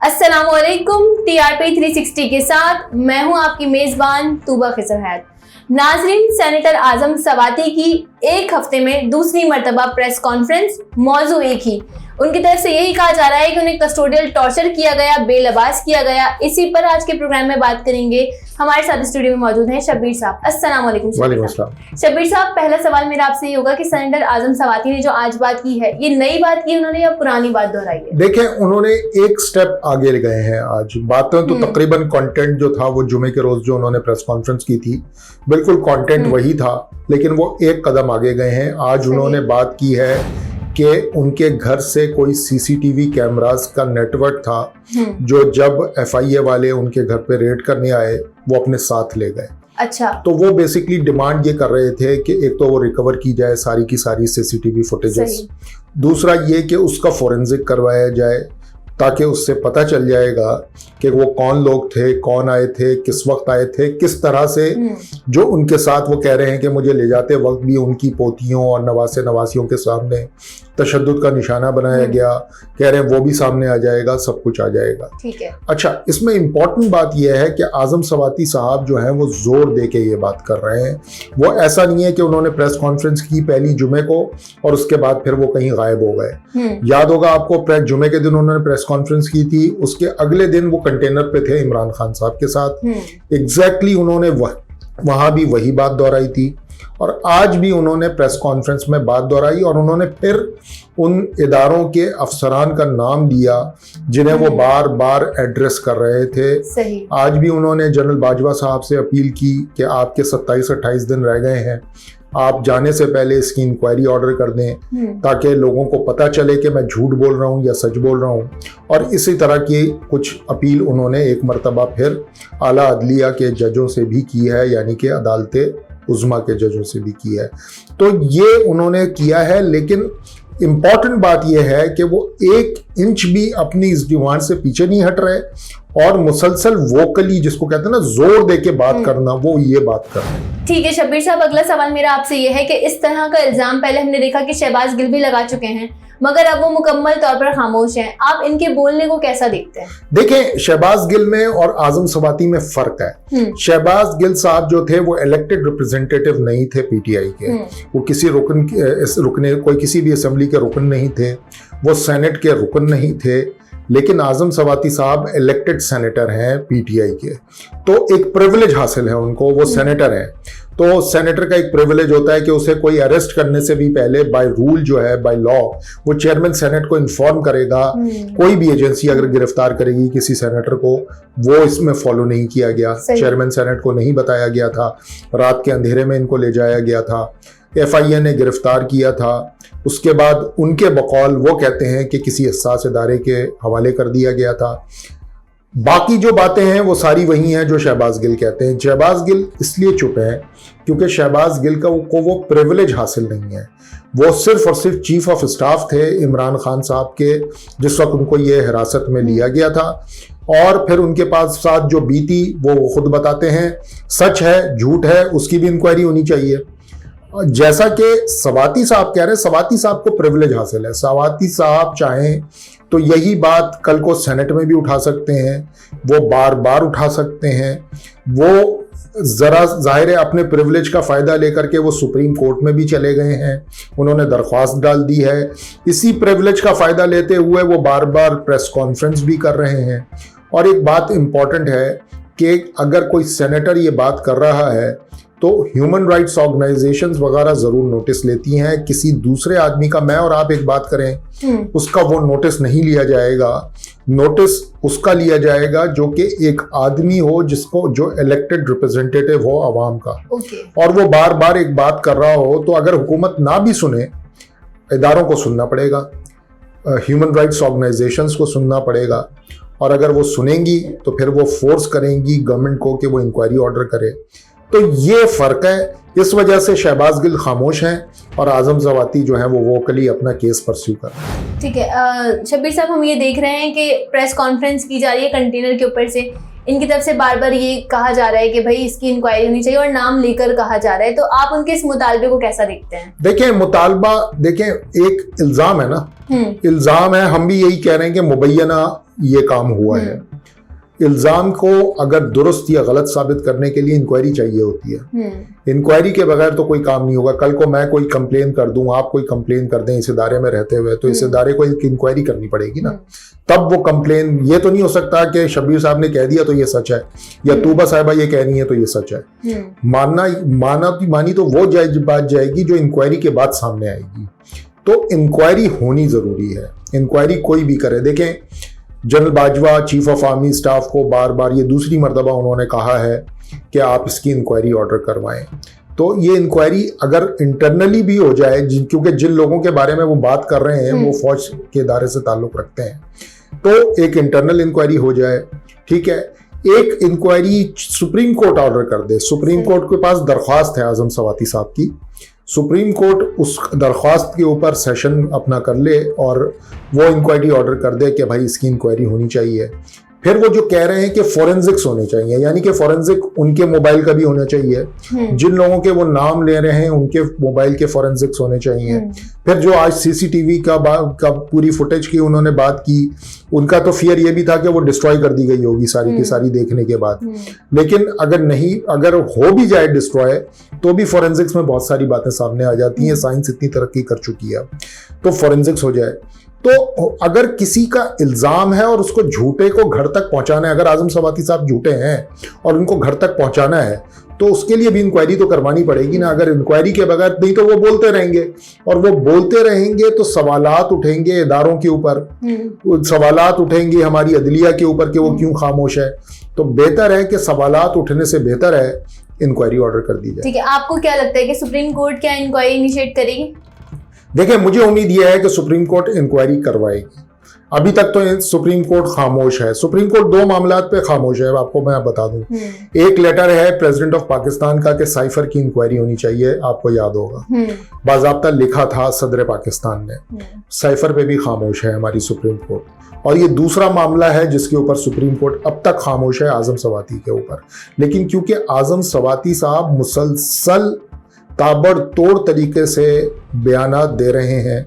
अस्सलामुअलैकुम। टीआरपी 360 के साथ मैं हूं आपकी मेजबान तूबा खिजर हैत। नाजरीन, सेनेटर आजम सवाती की एक हफ्ते में दूसरी मर्तबा प्रेस कॉन्फ्रेंस, मौजू एक ही। उनकी तरफ से यही कहा जा रहा है कि उन्हें कस्टोडियल टॉर्चर किया गया, बेलबास किया गया। इसी पर आज के प्रोग्राम में बात करेंगे। हमारे साथ स्टूडियो में मौजूद हैं शब्बीर साहब। अस्सलाम वालेकुम शब्बीर साहब, पहला सवाल मेरा आपसे ये होगा कि सेनेटर आजम सवाती ने जो आज बात की है, ये नई बात की उन्होंने या पुरानी बात दोहराई है? देखें, उन्होंने एक स्टेप आगे गए हैं। आज बातें तो तकरीबन कंटेंट जो था वो जुमे के रोज जो उन्होंने प्रेस कॉन्फ्रेंस की थी, बिल्कुल कंटेंट वही था, लेकिन वो एक कदम आगे गए हैं। आज उन्होंने बात की है कि उनके घर से कोई सीसीटीवी कैमरास का नेटवर्क था जो जब एफआईए वाले उनके घर पे रेड करने आए वो अपने साथ ले गए। अच्छा, तो वो बेसिकली डिमांड ये कर रहे थे कि एक तो वो रिकवर की जाए सारी की सारी सीसीटीवी फुटेजेस, दूसरा ये कि उसका फोरेंसिक करवाया जाए ताकि उससे पता चल जाएगा कि वो कौन लोग थे, कौन आए थे, किस वक्त आए थे, किस तरह से जो उनके साथ वो कह रहे हैं कि मुझे ले जाते वक्त भी उनकी पोतियों और नवासे नवासियों के सामने तशद्दुद का निशाना बनाया गया। कह रहे हैं वो भी सामने आ जाएगा, सब कुछ आ जाएगा। ठीक है। अच्छा, इसमें इंपॉर्टेंट बात यह है कि आजम सवाती साहब जो हैं वो जोर दे के ये बात कर रहे हैं। वो ऐसा नहीं है कि उन्होंने प्रेस कॉन्फ्रेंस की पहली जुमे को और उसके बाद फिर वो कहीं गायब हो गए। याद होगा आपको, जुमे के दिन उन्होंने प्रेस कॉन्फ्रेंस की थी, उसके अगले दिन वो कंटेनर पे थे इमरान खान साहब के साथ। एग्जैक्टली उन्होंने वहां भी वही बात दोहराई थी और आज भी उन्होंने प्रेस कॉन्फ्रेंस में बात दोहराई और उन्होंने फिर उन इदारों के अफसरान का नाम लिया जिन्हें वो बार बार एड्रेस कर रहे थे। सही। आज भी उन्होंने जनरल बाजवा साहब से अपील की कि आपके 27-28 दिन रह गए हैं, आप जाने से पहले इसकी इंक्वायरी ऑर्डर कर दें ताकि लोगों को पता चले कि मैं झूठ बोल रहा हूं या सच बोल रहा हूं। और इसी तरह की कुछ अपील उन्होंने एक मरतबा फिर आला अदलिया के जजों से भी की है, यानी कि अदालत उज़्मा के जजों से भी की है। तो ये उन्होंने किया है, लेकिन इम्पॉर्टेंट बात यह है कि वो 1 इंच भी अपनी इस डिमांड से पीछे नहीं हट रहे और मुसलसल वोकली, जिसको कहते हैं ना जोर दे के बात करना, वो ये बात कर रहे हैं। ठीक है शब्बीर साहब, अगला सवाल मेरा आपसे ये है कि इस तरह का इल्जाम पहले हमने देखा कि शहबाज गिल भी लगा चुके हैं, मगर अब वो मुकम्मल तौर पर खामोश हैं। आप इनके बोलने को कैसा देखते हैं? देखें, शहबाज गिल में और आजम सवाती में फर्क है। शहबाज गिल साहब जो थे वो इलेक्टेड रिप्रेजेंटेटिव नहीं थे पीटीआई के, वो किसी कोई किसी भी असेंबली के रुकन नहीं थे, वो सेनेट के रुकन नहीं थे। लेकिन आजम सवाती साहब इलेक्टेड सेनेटर हैं पीटीआई के, तो एक प्रिविलेज हासिल है उनको, वो सेनेटर हैं। तो सेनेटर का एक प्रिविलेज होता है कि उसे कोई अरेस्ट करने से भी पहले बाय रूल जो है, बाय लॉ, वो चेयरमैन सेनेट को इन्फॉर्म करेगा। कोई भी एजेंसी अगर गिरफ्तार करेगी किसी सेनेटर को, वो इसमें फॉलो नहीं किया गया, चेयरमैन सेनेट को नहीं बताया गया था, रात के अंधेरे में इनको ले जाया गया था, एफआईए ने गिरफ्तार किया था। उसके बाद उनके बकौल वो कहते हैं कि किसी हसास इदारे के हवाले कर दिया गया था। बाकी जो बातें हैं वो सारी वही हैं जो शहबाज गिल कहते हैं। शहबाज गिल इसलिए चुप हैं क्योंकि शहबाज गिल को वो प्रिविलेज हासिल नहीं है। वो सिर्फ और सिर्फ चीफ ऑफ स्टाफ थे इमरान खान साहब के जिस वक्त उनको ये हिरासत में लिया गया था, और फिर उनके पास साथ जो बीती वो खुद बताते हैं, सच है झूठ है उसकी भी इंक्वायरी होनी चाहिए। जैसा कि सवाती साहब कह रहे हैं, सवाती साहब को प्रिविलेज हासिल है। सवाती साहब चाहें तो यही बात कल को सेनेट में भी उठा सकते हैं, वो बार बार उठा सकते हैं। वो जरा जाहिर है अपने प्रिविलेज का फायदा लेकर के वो सुप्रीम कोर्ट में भी चले गए हैं, उन्होंने दरख्वास्त डाल दी है। इसी प्रिविलेज का फायदा लेते हुए वो बार बार प्रेस कॉन्फ्रेंस भी कर रहे हैं। और एक बात इंपॉर्टेंट है कि अगर कोई सेनेटर ये बात कर रहा है तो ह्यूमन राइट्स ऑर्गेनाइजेशंस वगैरह जरूर नोटिस लेती हैं। किसी दूसरे आदमी का, मैं और आप एक बात करें, उसका वो नोटिस नहीं लिया जाएगा। नोटिस उसका लिया जाएगा जो कि एक आदमी हो जिसको, जो इलेक्टेड रिप्रेजेंटेटिव हो आवाम का, और वो बार बार एक बात कर रहा हो। तो अगर हुकूमत ना भी सुने, इदारों को सुनना पड़ेगा, ह्यूमन राइट्स ऑर्गेनाइजेशंस को सुनना पड़ेगा, और अगर वो सुनेंगी तो फिर वो फोर्स करेंगी गवर्नमेंट को कि वो इंक्वायरी ऑर्डर करे। तो ये फर्क है, इस वजह से शहबाज गिल खामोश हैं और आजम सवाती जो है वो वोकली अपना केस परस्यू कर रहे हैं। ठीक है शब्बीर साहब, हम ये देख रहे हैं कि प्रेस कॉन्फ्रेंस की जा रही है कंटेनर के ऊपर से, इनकी तरफ से बार बार ये कहा जा रहा है कि भाई इसकी इंक्वायरी होनी चाहिए और नाम लेकर कहा जा रहा है, तो आप उनके इस मुतालबे को कैसा देखते हैं? देखें, मुतालबा देखें, एक इल्जाम है ना, इल्जाम है, हम भी यही कह रहे हैं कि मुबैना ये काम हुआ है। इल्जाम को अगर दुरुस्त या गलत साबित करने के लिए इंक्वायरी चाहिए होती है। इंक्वायरी के बगैर तो कोई काम नहीं होगा। कल को मैं कोई कंप्लेन कर दूं, आप कोई कंप्लेन कर दें इस इदारे में रहते हुए, तो इस इदारे को एक इंक्वायरी करनी पड़ेगी ना, तब वो कंप्लेन, ये तो नहीं हो सकता कि शब्बीर साहब ने कह दिया तो ये सच है, या तूबा साहिबा ये कह रही है तो ये सच है। मानी तो वो बात जाएगी जो इंक्वायरी के बाद सामने आएगी। तो इंक्वायरी होनी जरूरी है। इंक्वायरी कोई भी करे। देखें, general Bajwa chief of army staff को बार बार ये दूसरी मरतबा उन्होंने कहा है कि आप इसकी इंक्वायरी ऑर्डर करवाएं। तो ये इंक्वायरी अगर इंटरनली भी हो जाए, क्योंकि जिन लोगों के बारे में वो बात कर रहे हैं वो फौज के इदारे से ताल्लुक रखते हैं, तो एक इंटरनल इंक्वायरी हो जाए, ठीक है। एक इंक्वायरी सुप्रीम कोर्ट ऑर्डर कर दे। सुप्रीम कोर्ट के पास दरख्वास्त है आजम सवाती साहब की, सुप्रीम कोर्ट उस दरख्वास्त के ऊपर सेशन अपना कर ले और वो इंक्वायरी ऑर्डर कर दे कि भाई इसकी इंक्वायरी होनी चाहिए। फिर वो जो कह रहे हैं कि फोरेंसिक्स होने चाहिए, यानी कि फोरेंसिक उनके मोबाइल का भी होना चाहिए, जिन लोगों के वो नाम ले रहे हैं उनके मोबाइल के फोरेंसिक्स होने चाहिए। फिर जो आज सीसीटीवी का पूरी फुटेज की उन्होंने बात की, उनका तो फियर ये भी था कि वो डिस्ट्रॉय कर दी गई होगी सारी की सारी देखने के बाद। लेकिन अगर हो भी जाए डिस्ट्रॉय, तो भी फोरेंसिक्स में बहुत सारी बातें सामने आ जाती हैं। साइंस इतनी तरक्की कर चुकी है, तो फोरेंसिक्स हो जाए। तो अगर किसी का इल्जाम है और उसको झूठे को घर तक पहुंचाना है, अगर आजम सवाती साहब झूठे हैं और उनको घर तक पहुंचाना है, तो उसके लिए भी इंक्वायरी तो करवानी पड़ेगी ना। अगर इंक्वायरी के बगैर, नहीं तो वो बोलते रहेंगे, और वो बोलते रहेंगे तो सवालात उठेंगे इदारों के ऊपर, सवालात उठेंगे हमारी अदलिया के ऊपर कि वो क्यों खामोश है। तो बेहतर है कि सवालात उठने से बेहतर है इंक्वायरी ऑर्डर कर दी जाए। ठीक है, आपको क्या लगता है कि सुप्रीम कोर्ट क्या इंक्वायरी इनिशिएट करेगी? देखिए, मुझे उम्मीद यह है कि सुप्रीम कोर्ट इंक्वायरी करवाएगी। अभी तक तो सुप्रीम कोर्ट खामोश है। सुप्रीम कोर्ट दो मामलात पे खामोश है, आपको मैं बता दूं। एक लेटर है प्रेसिडेंट ऑफ पाकिस्तान का कि साइफर की इंक्वायरी होनी चाहिए, आपको याद होगा, बाज़ाब्ता लिखा था सदर पाकिस्तान ने। साइफर पे भी खामोश है हमारी सुप्रीम कोर्ट। और ये दूसरा मामला है जिसके ऊपर सुप्रीम कोर्ट अब तक खामोश है, आजम सवाती के ऊपर। लेकिन क्योंकि आजम सवाती साहब मुसलसल ताबड़तोड़ तरीके से बयानात दे रहे हैं,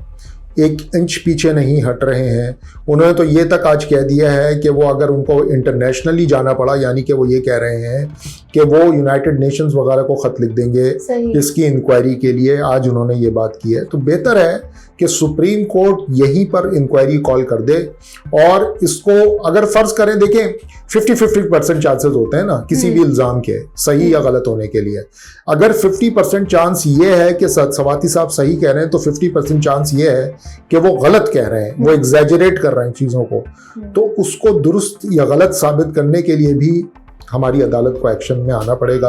एक इंच पीछे नहीं हट रहे हैं। उन्होंने तो ये तक आज कह दिया है कि वो अगर उनको इंटरनेशनली जाना पड़ा, यानी कि वो ये कह रहे हैं कि वो यूनाइटेड नेशंस वगैरह को ख़त लिख देंगे इसकी इंक्वायरी के लिए। आज उन्होंने ये बात की है। तो बेहतर है कि सुप्रीम कोर्ट यहीं पर इंक्वायरी कॉल कर दे और इसको अगर फ़र्ज़ करें, देखें 50-50% चांसेस होते हैं ना किसी भी इल्ज़ाम के सही या गलत होने के लिए। अगर 50% चांस ये है कि सवाती साहब सही कह रहे हैं, तो 50% चांस ये है कि वो गलत कह रहे हैं, वो एग्जैजरेट कर रहे हैं चीज़ों को। तो उसको दुरुस्त या गलत साबित करने के लिए भी हमारी अदालत को एक्शन में आना पड़ेगा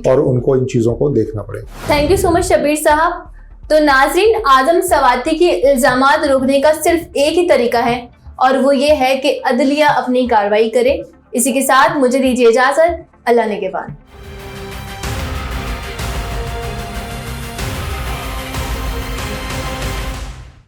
और उनको इन चीज़ों को देखना पड़ेगा। Thank you so much Shabbir साहब। तो नाज़रीन, आजम सवाती के इल्ज़ामात रोकने का सिर्फ एक ही तरीका है और वो ये है कि अदलिया अपनी कार्रवाई करे। इसी के साथ मुझे दीजिए इजाज़त। अल्लाह निगहबान।